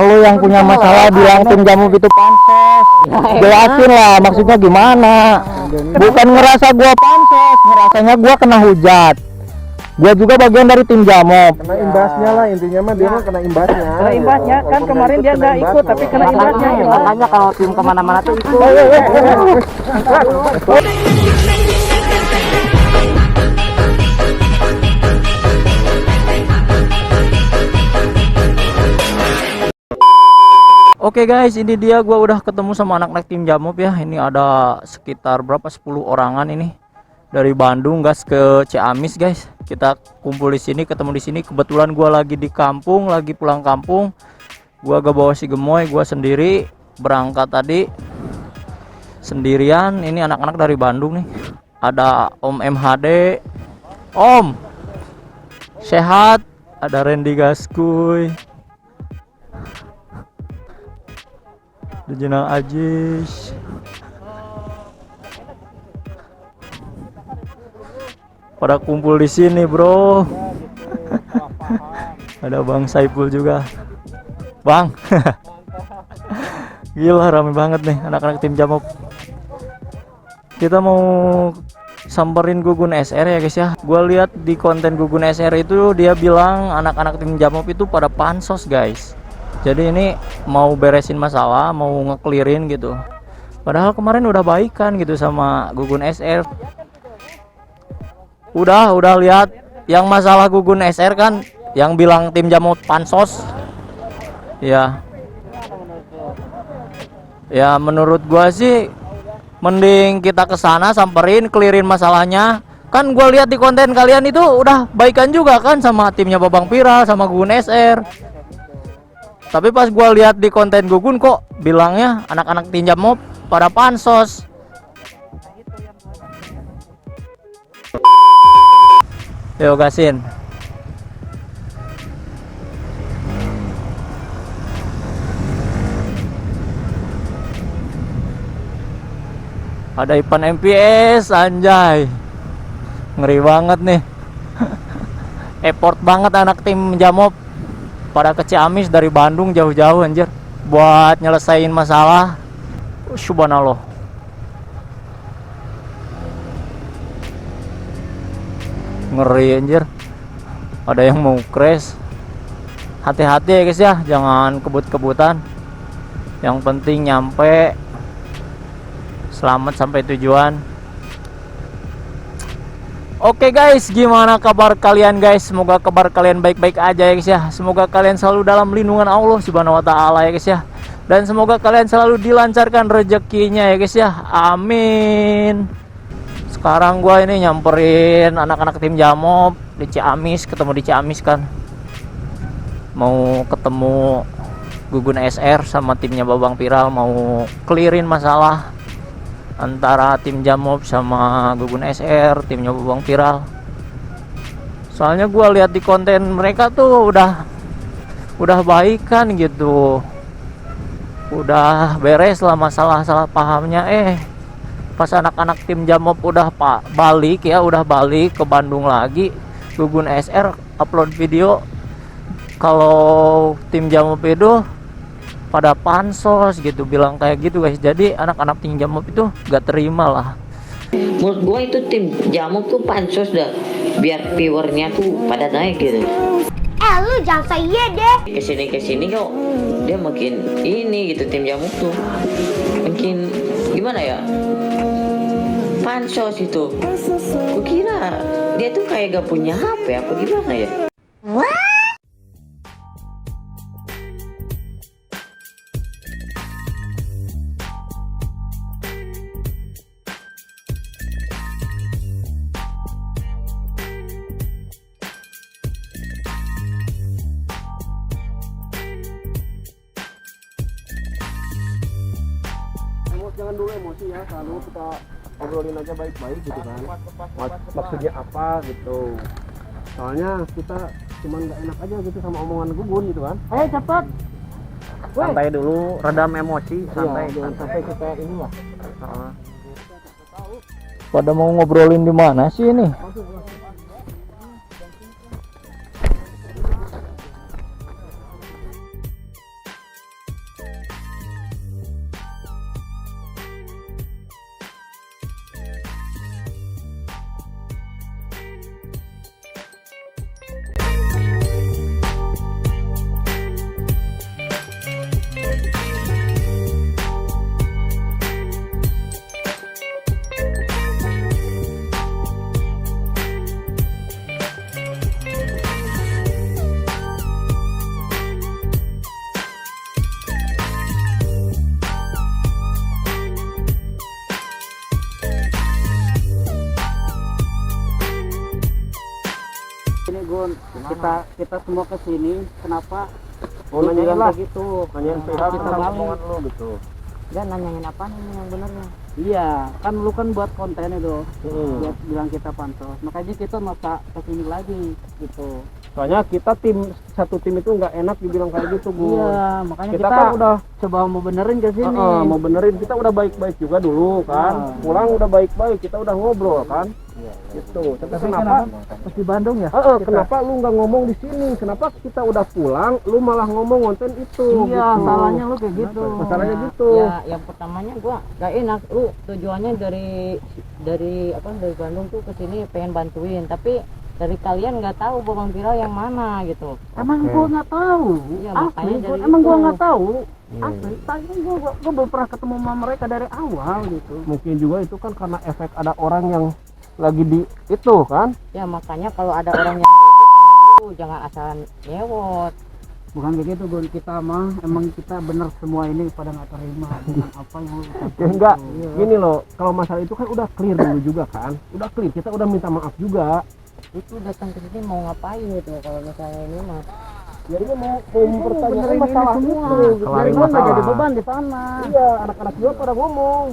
Lu yang punya masalah bilang tim jamu itu pansos. Jelasin lah maksudnya gimana. Bukan ngerasa gua pansos, ngerasanya gua kena hujat. Gua juga bagian dari tim jamu. Kena imbasnya lah, intinya mah dia mah kena imbasnya. Kena imbasnya kan kemarin dia nggak ikut tapi kena imbasnya. Makanya kalau tim kemana-mana tuh ikut. Oke guys, ini dia gua udah ketemu sama anak-anak tim Jamop ya. Ini ada sekitar berapa 10 orangan ini. Dari Bandung gas ke Ciamis guys. Kita kumpul di sini, ketemu di sini. Kebetulan gua lagi di kampung, lagi pulang kampung. Gua gak bawa si Gemoy, gua sendiri berangkat tadi sendirian. Ini anak-anak dari Bandung nih. Ada Om MHD. Om. Sehat. Ada Randy Gaskuy. Jenang Ajis. Pada kumpul di sini, bro. Ada Bang Saiful juga. Bang. Gila rame banget nih anak-anak tim Jamop. Kita mau samperin Gugun SR ya guys ya. Gua lihat di konten Gugun SR itu dia bilang anak-anak tim Jamop itu pada pansos, guys. Jadi ini mau beresin masalah, mau ngeklirin gitu. Padahal kemarin udah baikan gitu sama Gugun SR. Udah lihat yang masalah Gugun SR kan, yang bilang tim Jamop pansos. Ya. Ya menurut gua sih mending kita ke sana samperin, clearin masalahnya. Kan gua lihat di konten kalian itu udah baikan juga kan sama timnya Babang Viral sama Gugun SR. Tapi pas gua lihat di konten Gugun kok bilangnya anak-anak tim Jamop pada pansos. Yo gasin. Ada Ipan MPS anjay. Ngeri banget nih. Effort banget anak tim Jamop pada ke Ciamis dari Bandung jauh-jauh anjir buat nyelesain masalah. Subhanallah. Ngeri anjir. Ada yang mau crash. Hati-hati ya guys ya, jangan kebut-kebutan. Yang penting nyampe selamat sampai tujuan. Oke guys, gimana kabar kalian guys? Semoga kabar kalian baik-baik aja ya guys ya. Semoga kalian selalu dalam lindungan Allah Subhanahu wa taala ya guys ya. Dan semoga kalian selalu dilancarkan rezekinya ya guys ya. Amin. Sekarang gua ini nyamperin anak-anak tim Jamop di Ciamis, ketemu di Ciamis kan. Mau ketemu Gugun SR sama timnya Babang Viral, mau clearin masalah antara tim Jamop sama Gugun SR, timnya Babang Viral. Soalnya gua lihat di konten mereka tuh udah baikan gitu. Udah beres lah masalah pahamnya. Pas anak-anak tim Jamop udah balik ke Bandung lagi, Gugun SR upload video kalau tim Jamop itu pada pansos gitu, bilang kayak gitu guys. Jadi anak-anak tim Jamop itu gak terima lah. Menurut gua itu tim Jamop tuh pansos dah, biar viewernya tuh pada naik gitu. Lu jangan saya deh. Kesini kok dia makin ini gitu, tim Jamop tuh makin gimana ya, pansos itu. Gua kira dia tuh kayak gak punya HP apa gimana ya. Jangan dulu emosi ya, selalu kita obrolin aja baik-baik gitu kan. Maksudnya apa gitu. Soalnya kita cuman gak enak aja gitu sama omongan Gugun gitu kan. Ayo cepet. Santai dulu, redam emosi, santai. Iya, jangan sampai kita ini lah. Pada mau ngobrolin di mana sih ini? kita semua ke sini, kenapa Oh, lu nanyain bilang lah kayak gitu? nanyain pihak Kita tentang balik. omongan lu gitu. Dan nanyain apa nih yang benernya? Iya, kan lu kan buat konten itu, Hmm. buat bilang kita pansos. Makanya kita maksa kesini lagi gitu. Soalnya kita satu tim itu nggak enak dibilang kayak gitu, Bu. Iya, makanya Kita kita, kan udah coba mau benerin ke sini. mau benerin, kita udah baik-baik juga dulu kan. Pulang udah baik-baik, kita udah ngobrol kan. Gitu. Tapi kenapa? Pas di Bandung ya? Kenapa lu nggak ngomong di sini? Kenapa kita udah pulang, lu malah ngomong konten itu? Iya, gitu. salahnya lu kayak gitu. Masalahnya gitu. Ya, yang pertamanya gua gak enak. Lu tujuannya dari Bandung tuh ke sini pengen bantuin, tapi dari kalian nggak tahu Bang Viral yang mana gitu. Emang gua nggak tahu. Iya, Asli, makanya dari emang gua itu. nggak tahu. Asli, tadi gua belum pernah ketemu sama mereka dari awal gitu. Mungkin juga itu kan karena efek ada orang yang lagi di itu kan. Ya makanya kalau ada orang yang ribut sama dulu, jangan asal nyewot. Bukan kayak gitu, Gun. Kita mah emang kita bener semua ini pada nggak terima dengan apa yang lu ucapkan. Ya enggak, Iya. gini loh, kalau masalah itu kan udah clear dulu juga kan. Udah clear, kita udah minta maaf juga. Itu datang ke sini mau ngapain gitu kalau misalnya ini mah? Jadi mau mempertanyakan benerin ini masalah semua. itu. Biar Kelarin gua nggak masalah. jadi beban di sana. Iya, anak-anak juga pada ngomong.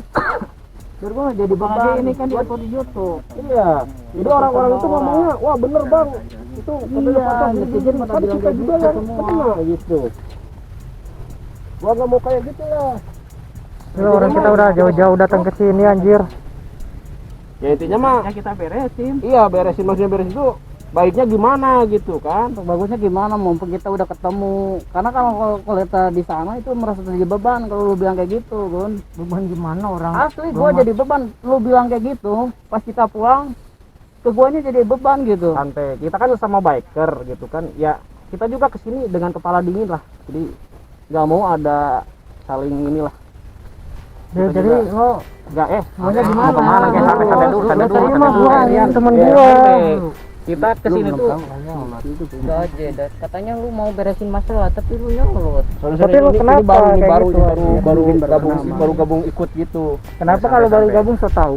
Biar gua nggak jadi beban. Apalagi Ini kan di YouTube. Iya. Jadi orang-orang itu ngomongnya, wah bener bang. Itu katanya Iya, patah netizen pada kan bilang kita kayak juga gitu yang semua. kena gitu. Gua nggak mau kayak gitu ya. Orang kita udah jauh-jauh datang ke sini anjir. Ya intinya mah, Ya kita beresin. iya beresin, maksudnya beresin itu baiknya gimana gitu kan. Bagusnya gimana mumpung kita udah ketemu. Karena kalau kita di sana itu merasa jadi beban kalau lu bilang kayak gitu, Gun. Beban gimana orang? Asli gua jadi beban. Lu bilang kayak gitu, pas kita pulang ke guanya jadi beban gitu. Santai, kita kan sama biker gitu kan. Ya kita juga kesini dengan kepala dingin lah. Jadi nggak mau ada saling inilah. Kita Jadi juga- lo nggak maunya gimana? kemana kayak santai dulu, santai dulu, Terima santai dulu. gua, ini temen Ya, gua. santai. Kita kesini tuh Udah aja, katanya lu mau beresin masalah tapi lu nyolot. Tapi lu kenapa baru nih, kayak baru gitu? baru baru Mungkin gabung berkenalan. baru gabung ikut gitu. Kenapa Ya, kalau baru santai-santai. gabung so tahu?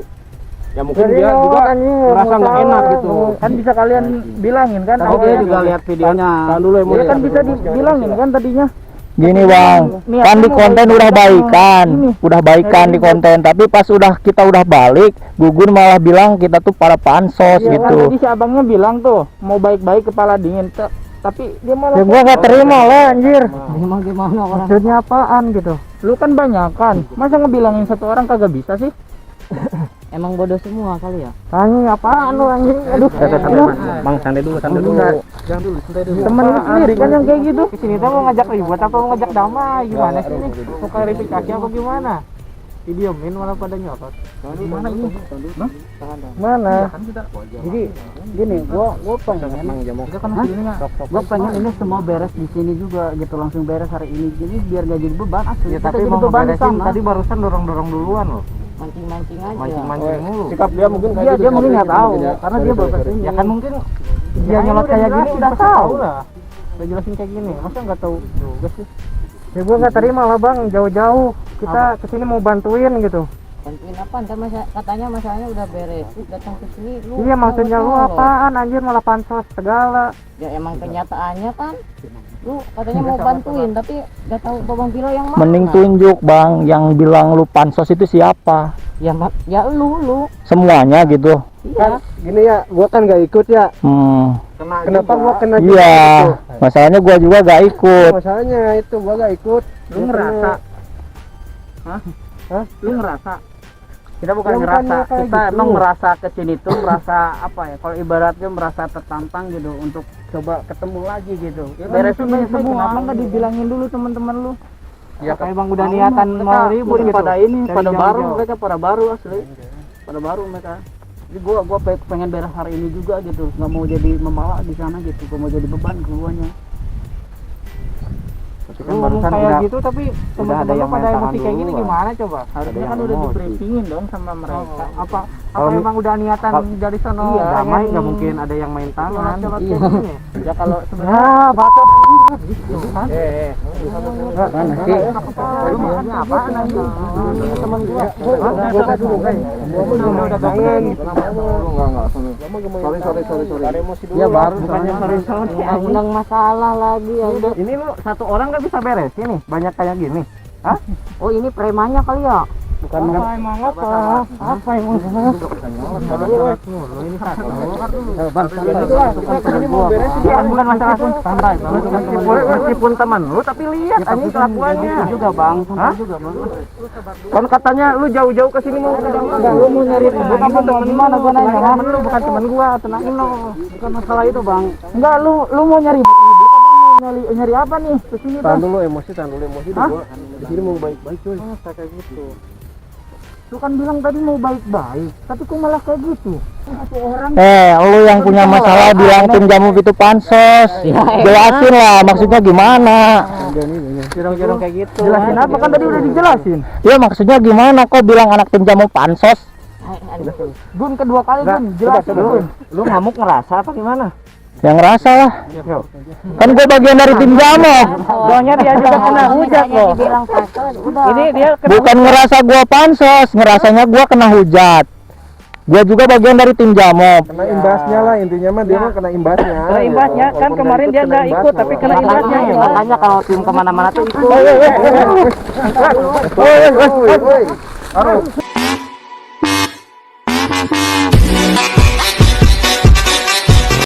Ya mungkin dia juga merasa nggak enak gitu. Kan bisa kalian bilangin kan? Tapi dia juga lihat videonya. Kan dulu Dia emosi. kan bisa dibilangin kan tadinya. Gini bang, kan di konten udah baikan di konten, tapi pas kita udah balik, Gugun malah bilang kita tuh para pansos Iya kan gitu. tadi si abangnya bilang tuh mau baik-baik kepala dingin, tapi dia malah Ya gua nggak terima lah anjir. gimana orang? Maksudnya apaan gitu? Lu kan banyak kan, masa ngebilangin satu orang kagak bisa sih? Emang bodoh semua kali ya? Tanya apaan lu anjing? Aduh, Bang santai dulu, santai dulu. Jangan dulu, santai dulu. Temen lu sendiri kan yang kayak gitu. Kesini tuh mau ngajak ribut apa mau ngajak damai? Gimana sih ini? Mau klarifikasi apa gimana? Didiemin malah pada nyokot. Gimana ini? mana? Jadi gini, gua pengen gua pengen ini semua beres di sini juga gitu, langsung beres hari ini. Jadi biar gak jadi beban asli. Ya Kita tapi jadi mau beban di beresin sana. tadi barusan dorong-dorong duluan loh. Mancing-mancing aja. Mancing-mancing mulu. Sikap dia mungkin kayak Dia gitu, dia mungkin nggak santai tahu gitu. karena dia baru kesini. Ya kan mungkin dia nyolot kayak gini udah tahu lah. Udah jelasin kayak gini, masa nggak tahu juga sih? Ya gua nggak terima lah bang, jauh-jauh kita kesini mau bantuin gitu. Bantuin apa? Ntar katanya masalahnya udah beres. Lu datang ke sini lu. Iya maksudnya lu nyolot. apaan anjir malah pansos segala. Ya emang kenyataannya kan lu katanya mau bantuin tapi gak tahu Babang Viral yang mana. Mending tunjuk bang, yang bilang lu pansos itu siapa? Ya lu. Semuanya gitu. Iya. Gini ya, gua kan nggak ikut ya. Kenapa gua kena juga Iya, gitu? masalahnya gua juga gak ikut. Masalahnya itu gua nggak ikut. Lu ngerasa? Hah? Lu ngerasa? Kita bukan Ya, ngerasa, bukannya kayak kita gitu. emang merasa kesini tuh merasa apa ya? Kalau ibaratnya merasa tertantang gitu untuk coba ketemu lagi gitu. Beresin ini semua. Kenapa nggak dibilangin dulu teman-teman lu? Ya kayak bang udah niatan mau ribut gitu. Pada ini, pada baru mereka pada baru asli. Pada baru mereka. Jadi gua pengen beres hari ini juga gitu. Nggak mau jadi membawa di sana gitu. Gua mau jadi beban ke guanya. Tapi Lu ngomong kayak gitu tapi ada teman-teman lu yang pada main emosi tangan kayak gini duluan. gimana coba? Harusnya yang kan udah emosi. di-briefingin dong sama mereka. Apa Kalau emang udah niatan dari sono Iya, damai pengen nggak mungkin ada yang main tangan. colot-colot Iya. kayak gini? Ya kalau Ya, sebenarnya baca Mana sih? Lu maunya apaan anjing? Temen gua. Gua dulu, udah kangen. Sorry. Ya baru bukannya sorry. Undang masalah lagi ya udah. Ini lu satu orang nggak bisa beres ini, banyak kayak gini. Hah? Oh ini premannya kali ya? Bukan emang apa? Apa emang? Ini satu. Bukan masalah santai. Meskipun teman lu tapi lihat anjing kelakuannya juga bang. Hah? Kan katanya lu jauh-jauh ke sini mau lu mau nyari bukan teman mana gua nanya. Temen lu bukan teman gua, tenangin lo. Bukan masalah itu bang. Enggak lu mau nyari nyari apa nih? Kesini Tahan dulu emosi Hah? gua di sini mau baik-baik cuy. Kayak gitu. Lu kan bilang tadi mau baik-baik, tapi kok malah kayak gitu. Satu orang Lu yang punya masalah bilang tim jamu itu pansos. Jelasin lah maksudnya gimana. jorong-jorong kayak gitu. Jelasin apa kan tadi udah dijelasin. Ya maksudnya gimana kok bilang anak tim jamu pansos? Gun kedua kali Gun, jelasin Gun. Lu ngamuk ngerasa apa gimana? Yang ngerasa lah. Kan gue bagian dari tim jamu. Soalnya dia juga kena hujat loh. Dibilang pasos, udah. Ini dia Bukan ngerasa gua pansos, ngerasanya gua kena hujat. Gua juga bagian dari tim jamu. Kena imbasnya lah intinya mah dia mah kena imbasnya. kena imbasnya kan kemarin dia nggak ikut tapi kena imbasnya ya. Makanya kalau tim kemana-mana tuh ikut. Woi.